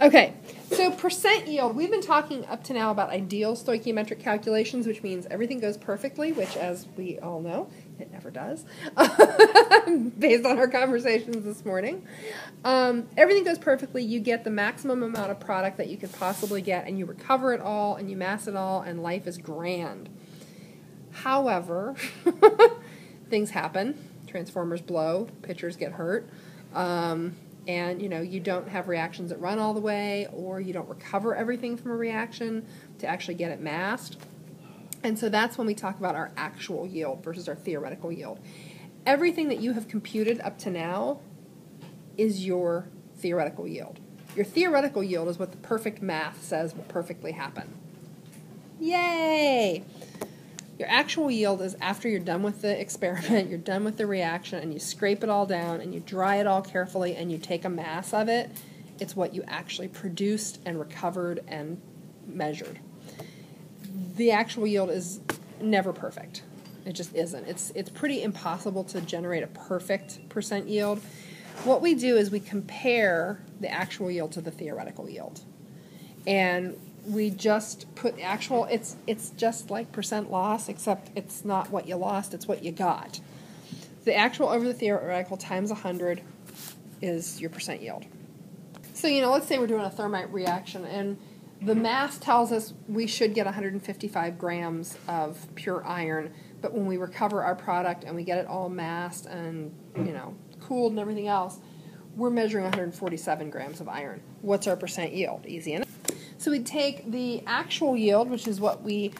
Okay, so percent yield. We've been talking up to now about ideal stoichiometric calculations, which means everything goes perfectly, which, as we all know, it never does, based on our conversations this morning. Everything goes perfectly. You get the maximum amount of product that you could possibly get, and you recover it all, and you mass it all, and life is grand. However, things happen. Transformers blow. Pitchers get hurt. And, you don't have reactions that run all the way, or you don't recover everything from a reaction to actually get it massed. And so that's when we talk about our actual yield versus our theoretical yield. Everything that you have computed up to now is your theoretical yield. Your theoretical yield is what the perfect math says will perfectly happen. Yay! Your actual yield is after you're done with the experiment, you're done with the reaction, and you scrape it all down, and you dry it all carefully, and you take a mass of it. It's what you actually produced and recovered and measured. The actual yield is never perfect. It just isn't. It's pretty impossible to generate a perfect percent yield. What we do is we compare the actual yield to the theoretical yield. And we just put actual, it's just like percent loss, except it's not what you lost, it's what you got. The actual over the theoretical times 100 is your percent yield. So, let's say we're doing a thermite reaction, and the math tells us we should get 155 grams of pure iron, but when we recover our product and we get it all massed and, cooled and everything else, we're measuring 147 grams of iron. What's our percent yield? Easy enough. So we'd take the actual yield, which is what we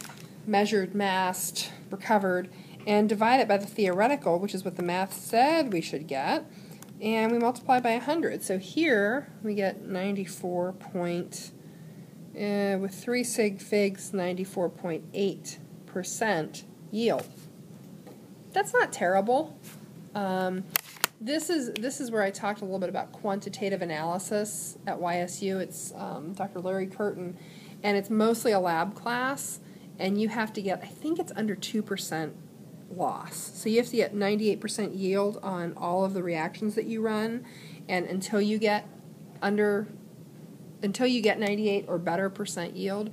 measured, massed, recovered, and divide it by the theoretical, which is what the math said we should get, and we multiply by 100. So here we get 94 with 3 sig figs, 94.8% yield. That's not terrible. This is where I talked a little bit about quantitative analysis at YSU. It's Dr. Larry Curtin, and it's mostly a lab class, and you have to get, I think it's under 2% loss. So you have to get 98% yield on all of the reactions that you run, and until you get 98 or better percent yield,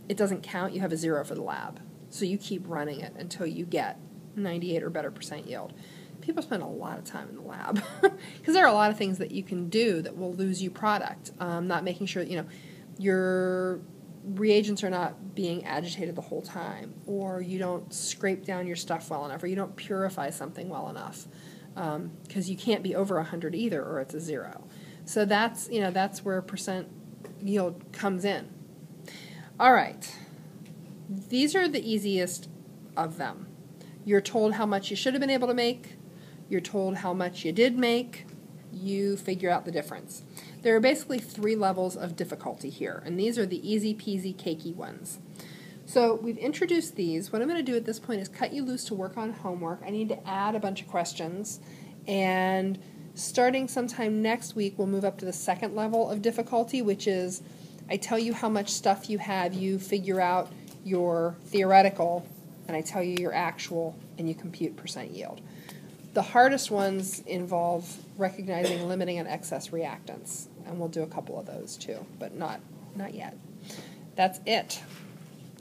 it doesn't count. You have a 0 for the lab. So you keep running it until you get 98 or better percent yield. People spend a lot of time in the lab because there are a lot of things that you can do that will lose you product. Not making sure that, your reagents are not being agitated the whole time, or you don't scrape down your stuff well enough, or you don't purify something well enough, because you can't be over 100 either, or it's a 0. So that's where percent yield comes in. All right, these are the easiest of them. You're told how much you should have been able to make. You're told how much you did make. You figure out the difference. There are basically 3 levels of difficulty here, and these are the easy peasy cakey ones. So we've introduced these. What I'm going to do at this point is cut you loose to work on homework. I need to add a bunch of questions, and starting sometime next week, we'll move up to the 2nd level of difficulty, which is I tell you how much stuff you have, you figure out your theoretical, and I tell you your actual, and you compute percent yield. The hardest ones involve recognizing limiting and excess reactants, and we'll do a couple of those too, but not yet. That's it.